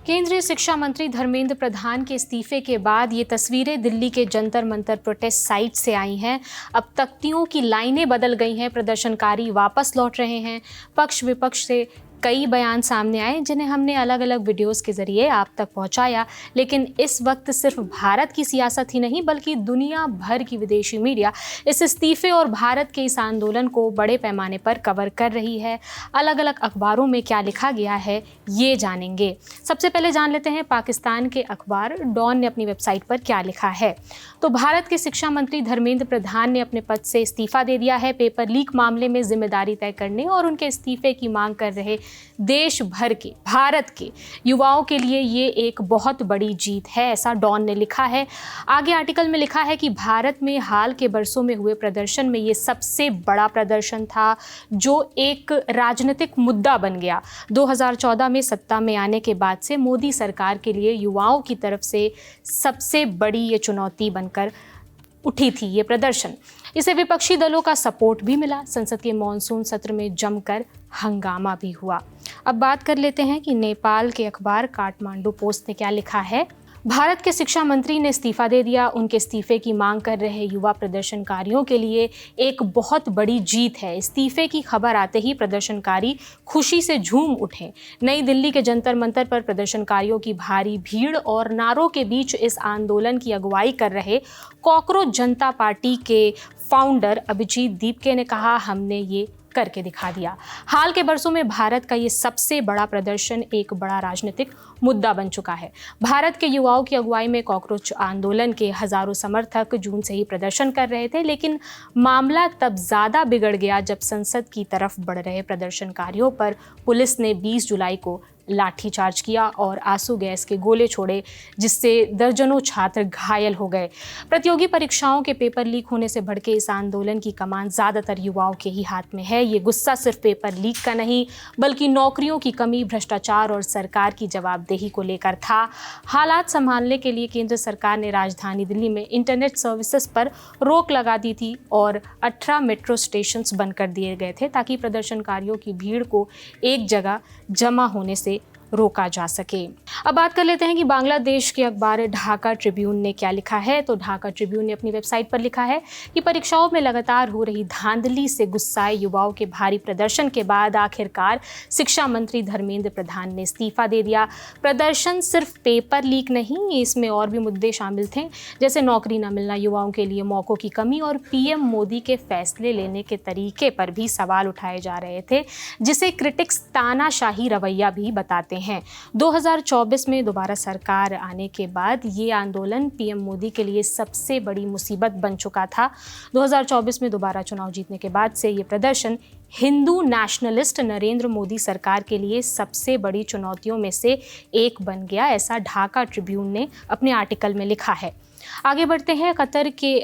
केंद्रीय शिक्षा मंत्री धर्मेंद्र प्रधान के इस्तीफे के बाद ये तस्वीरें दिल्ली के जंतर मंतर प्रोटेस्ट साइट से आई हैं। अब तख्तियों की लाइनें बदल गई हैं, प्रदर्शनकारी वापस लौट रहे हैं। पक्ष विपक्ष से कई बयान सामने आए जिन्हें हमने अलग अलग वीडियोस के जरिए आप तक पहुंचाया। लेकिन इस वक्त सिर्फ भारत की सियासत ही नहीं बल्कि दुनिया भर की विदेशी मीडिया इस इस्तीफे और भारत के इस आंदोलन को बड़े पैमाने पर कवर कर रही है। अलग अलग अखबारों में क्या लिखा गया है ये जानेंगे। सबसे पहले जान लेते हैं पाकिस्तान के अखबार डॉन ने अपनी वेबसाइट पर क्या लिखा है। तो भारत के शिक्षा मंत्री धर्मेंद्र प्रधान ने अपने पद से इस्तीफा दे दिया है। पेपर लीक मामले में जिम्मेदारी तय करने और उनके इस्तीफे की मांग कर रहे देश भर के भारत के युवाओं के लिए ये एक बहुत बड़ी जीत है, ऐसा डॉन ने लिखा है। आगे आर्टिकल में लिखा है कि भारत में हाल के बरसों में हुए प्रदर्शन में ये सबसे बड़ा प्रदर्शन था जो एक राजनीतिक मुद्दा बन गया। 2014 में सत्ता में आने के बाद से मोदी सरकार के लिए युवाओं की तरफ से सबसे बड़ी ये चुनौती बनकर उठी थी ये प्रदर्शन। इसे विपक्षी दलों का सपोर्ट भी मिला। संसद के मॉनसून सत्र में जमकर हंगामा भी हुआ। अब बात कर लेते हैं कि नेपाल के अखबार काठमांडू पोस्ट ने क्या लिखा है। भारत के शिक्षा मंत्री ने इस्तीफा दे दिया। उनके इस्तीफे की मांग कर रहे युवा प्रदर्शनकारियों के लिए एक बहुत बड़ी जीत है। इस्तीफे की खबर आते ही प्रदर्शनकारी खुशी से झूम उठे। नई दिल्ली के जंतर मंतर पर प्रदर्शनकारियों की भारी भीड़ और नारों के बीच इस आंदोलन की अगुवाई कर रहे कॉकरोच जनता पार्टी के फाउंडर अभिजीत दीपके ने कहा, हमने ये करके दिखा दिया। हाल के बरसों में भारत का ये सबसे बड़ा प्रदर्शन एक बड़ा राजनीतिक मुद्दा बन चुका है। भारत के युवाओं की अगुवाई में कॉकरोच आंदोलन के हजारों समर्थक जून से ही प्रदर्शन कर रहे थे, लेकिन मामला तब ज्यादा बिगड़ गया जब संसद की तरफ बढ़ रहे प्रदर्शनकारियों पर पुलिस ने 20 जुलाई को लाठीचार्ज किया और आंसू गैस के गोले छोड़े, जिससे दर्जनों छात्र घायल हो गए। प्रतियोगी परीक्षाओं के पेपर लीक होने से भड़के इस आंदोलन की कमान ज्यादातर युवाओं के ही हाथ में है। ये गुस्सा सिर्फ पेपर लीक का नहीं बल्कि नौकरियों की कमी, भ्रष्टाचार और सरकार की जवाबदेही को लेकर था। हालात संभालने के लिए केंद्र सरकार ने राजधानी दिल्ली में इंटरनेट सर्विसेज पर रोक लगा दी थी और 18 मेट्रो स्टेशन बंद कर दिए गए थे ताकि प्रदर्शनकारियों की भीड़ को एक जगह जमा होने से रोका जा सके। अब बात कर लेते हैं कि बांग्लादेश के अखबार ढाका ट्रिब्यून ने क्या लिखा है। तो ढाका ट्रिब्यून ने अपनी वेबसाइट पर लिखा है कि परीक्षाओं में लगातार हो रही धांधली से गुस्साए युवाओं के भारी प्रदर्शन के बाद आखिरकार शिक्षा मंत्री धर्मेंद्र प्रधान ने इस्तीफा दे दिया। प्रदर्शन सिर्फ पेपर लीक नहीं, इसमें और भी मुद्दे शामिल थे, जैसे नौकरी न मिलना, युवाओं के लिए मौकों की कमी और पीएम मोदी के फैसले लेने के तरीके पर भी सवाल उठाए जा रहे थे, जिसे क्रिटिक्स तानाशाही रवैया भी बताते हैं। 2024 में दोबारा सरकार आने के बाद ये आंदोलन पीएम मोदी के लिए सबसे बड़ी मुसीबत बन चुका था। 2024 में दोबारा चुनाव जीतने के बाद से ये प्रदर्शन हिंदू नेशनलिस्ट नरेंद्र मोदी सरकार के लिए सबसे बड़ी चुनौतियों में से एक बन गया, ऐसा ढाका ट्रिब्यून ने अपने आर्टिकल में लिखा है। आगे बढ़ते हैं, कतर के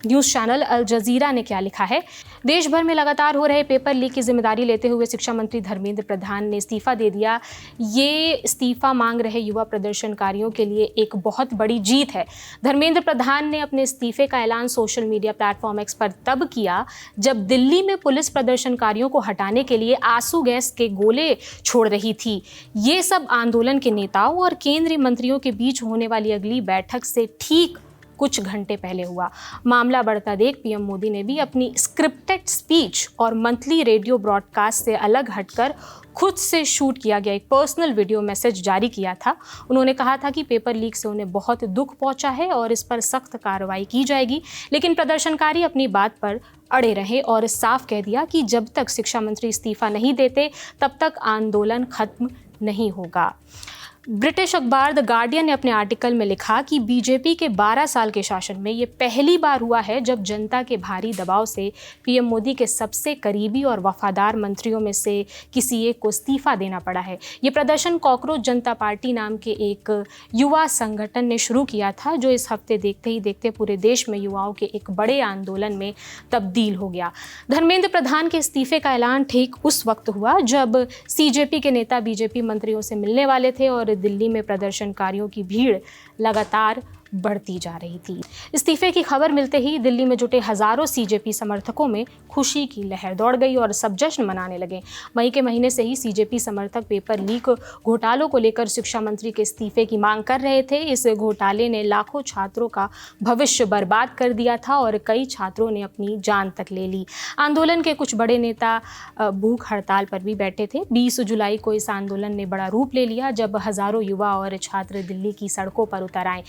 न्यूज़ चैनल अल जजीरा ने क्या लिखा है। देश भर में लगातार हो रहे पेपर लीक की जिम्मेदारी लेते हुए शिक्षा मंत्री धर्मेंद्र प्रधान ने इस्तीफा दे दिया। ये इस्तीफा मांग रहे युवा प्रदर्शनकारियों के लिए एक बहुत बड़ी जीत है। धर्मेंद्र प्रधान ने अपने इस्तीफे का ऐलान सोशल मीडिया प्लेटफॉर्म एक्स पर तब किया जब दिल्ली में पुलिस प्रदर्शनकारियों को हटाने के लिए आंसू गैस के गोले छोड़ रही थी। ये सब आंदोलन के नेताओं और केंद्रीय मंत्रियों के बीच होने वाली अगली बैठक से ठीक कुछ घंटे पहले हुआ। मामला बढ़ता देख पीएम मोदी ने भी अपनी स्क्रिप्टेड स्पीच और मंथली रेडियो ब्रॉडकास्ट से अलग हटकर खुद से शूट किया गया एक पर्सनल वीडियो मैसेज जारी किया था। उन्होंने कहा था कि पेपर लीक से उन्हें बहुत दुख पहुंचा है और इस पर सख्त कार्रवाई की जाएगी, लेकिन प्रदर्शनकारी अपनी बात पर अड़े रहे और साफ कह दिया कि जब तक शिक्षा मंत्री इस्तीफा नहीं देते तब तक आंदोलन खत्म नहीं होगा। ब्रिटिश अखबार द गार्डियन ने अपने आर्टिकल में लिखा कि बीजेपी के 12 साल के शासन में ये पहली बार हुआ है जब जनता के भारी दबाव से पीएम मोदी के सबसे करीबी और वफादार मंत्रियों में से किसी एक को इस्तीफा देना पड़ा है। ये प्रदर्शन कॉकरोच जनता पार्टी नाम के एक युवा संगठन ने शुरू किया था, जो इस हफ्ते देखते ही देखते पूरे देश में युवाओं के एक बड़े आंदोलन में तब्दील हो गया। धर्मेंद्र प्रधान के इस्तीफे का ऐलान ठीक उस वक्त हुआ जब सीजेपी के नेता बीजेपी मंत्रियों से मिलने वाले थे और दिल्ली में प्रदर्शनकारियों की भीड़ लगातार बढ़ती जा रही थी। इस्तीफे की खबर मिलते ही दिल्ली में जुटे हजारों सीजेपी समर्थकों में खुशी की लहर दौड़ गई और सब जश्न मनाने लगे। मई के महीने से ही सीजेपी समर्थक पेपर लीक घोटालों को लेकर शिक्षा मंत्री के इस्तीफे की मांग कर रहे थे। इस घोटाले ने लाखों छात्रों का भविष्य बर्बाद कर दिया था और कई छात्रों ने अपनी जान तक ले ली। आंदोलन के कुछ बड़े नेता भूख हड़ताल पर भी बैठे थे। 20 जुलाई को इस आंदोलन ने बड़ा रूप ले लिया जब हजारों युवा और छात्र दिल्ली की सड़कों पर उतर आए।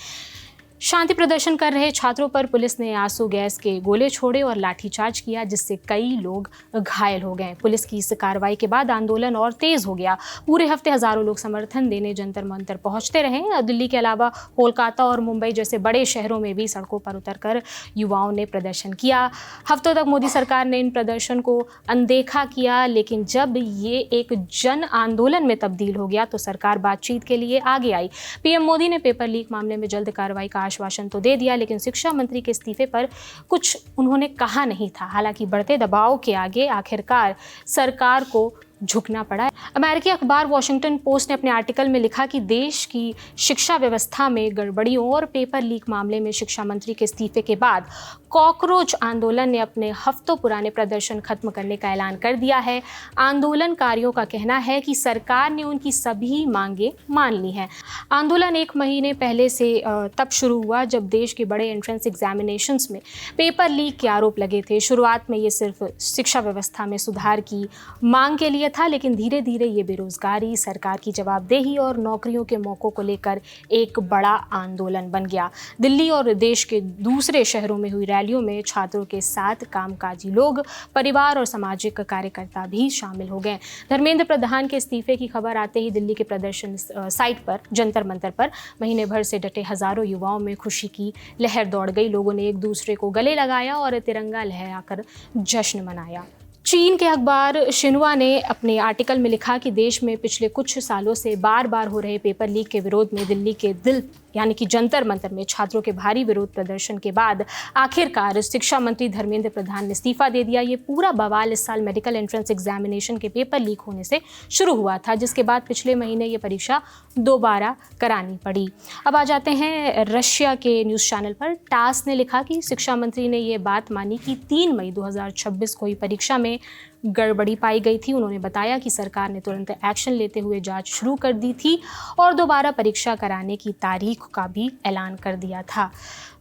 शांति प्रदर्शन कर रहे छात्रों पर पुलिस ने आंसू गैस के गोले छोड़े और लाठीचार्ज किया, जिससे कई लोग घायल हो गए। पुलिस की इस कार्रवाई के बाद आंदोलन और तेज हो गया। पूरे हफ्ते हजारों लोग समर्थन देने जंतर मंतर पहुंचते रहे। दिल्ली के अलावा कोलकाता और मुंबई जैसे बड़े शहरों में भी सड़कों पर उतरकर युवाओं ने प्रदर्शन किया। हफ्तों तक मोदी सरकार ने इन प्रदर्शन को अनदेखा किया, लेकिन जब ये एक जन आंदोलन में तब्दील हो गया तो सरकार बातचीत के लिए आगे आई। पीएम मोदी ने पेपर लीक मामले में जल्द कार्रवाई का आश्वासन तो दे दिया, लेकिन शिक्षा मंत्री के इस्तीफे पर कुछ उन्होंने कहा नहीं था। हालांकि बढ़ते दबाव के आगे आखिरकार सरकार को झुकना पड़ा। अमेरिकी अखबार वॉशिंगटन पोस्ट ने अपने आर्टिकल में लिखा कि देश की शिक्षा व्यवस्था में गड़बड़ियों और पेपर लीक मामले में शिक्षा मंत्री के इस्तीफे के बाद कॉकरोच आंदोलन ने अपने हफ्तों पुराने प्रदर्शन खत्म करने का ऐलान कर दिया है। आंदोलनकारियों का कहना है कि सरकार ने उनकी सभी मांगें मान ली हैं। आंदोलन 1 महीने पहले से तब शुरू हुआ जब देश के बड़े एंट्रेंस एग्जामिनेशंस में पेपर लीक के आरोप लगे थे। शुरुआत में ये सिर्फ शिक्षा व्यवस्था में सुधार की मांग के लिए था, लेकिन धीरे धीरे ये बेरोजगारी, सरकार की जवाबदेही और नौकरियों के मौकों को लेकर एक बड़ा आंदोलन बन गया। दिल्ली और देश के दूसरे शहरों में हुई रैलियों में छात्रों के साथ कामकाजी लोग, परिवार और सामाजिक कार्यकर्ता भी शामिल हो गए। धर्मेंद्र प्रधान के इस्तीफे की खबर आते ही दिल्ली के प्रदर्शन साइट पर जंतर मंतर पर महीने भर से डटे हजारों युवाओं में खुशी की लहर दौड़ गई। लोगों ने एक दूसरे को गले लगाया और तिरंगा लहराकर जश्न मनाया। चीन के अखबार शिन्हुआ ने अपने आर्टिकल में लिखा कि देश में पिछले कुछ सालों से बार बार हो रहे पेपर लीक के विरोध में दिल्ली के दिल यानी कि जंतर मंतर में छात्रों के भारी विरोध प्रदर्शन के बाद आखिरकार शिक्षा मंत्री धर्मेंद्र प्रधान ने इस्तीफा दे दिया। ये पूरा बवाल इस साल मेडिकल एंट्रेंस एग्जामिनेशन के पेपर लीक होने से शुरू हुआ था, जिसके बाद पिछले महीने ये परीक्षा दोबारा करानी पड़ी। अब आ जाते हैं रशिया के न्यूज़ चैनल पर। टास ने लिखा कि शिक्षा मंत्री ने ये बात मानी कि 3 मई 2026 को ही परीक्षा में गड़बड़ी पाई गई थी। उन्होंने बताया कि सरकार ने तुरंत एक्शन लेते हुए जांच शुरू कर दी थी और दोबारा परीक्षा कराने की तारीख का भी ऐलान कर दिया था।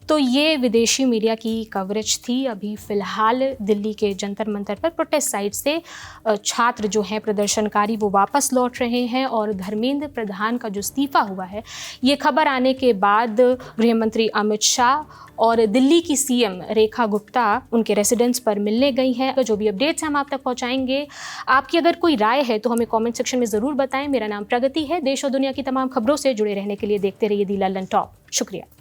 तो ये विदेशी मीडिया की कवरेज थी। अभी फ़िलहाल दिल्ली के जंतर मंतर पर प्रोटेस्ट साइट से छात्र जो हैं प्रदर्शनकारी वो वापस लौट रहे हैं और धर्मेंद्र प्रधान का जो इस्तीफा हुआ है ये खबर आने के बाद गृह मंत्री अमित शाह और दिल्ली की सीएम रेखा गुप्ता उनके रेसिडेंस पर मिलने गई हैं। जो भी अपडेट्स हैं हम आप तक पहुंचाएंगे। आपकी अगर कोई राय है तो हमें कमेंट सेक्शन में ज़रूर बताएं। मेरा नाम प्रगति है। देश और दुनिया की तमाम खबरों से जुड़े रहने के लिए देखते रहिए दी लंदन टॉप। शुक्रिया।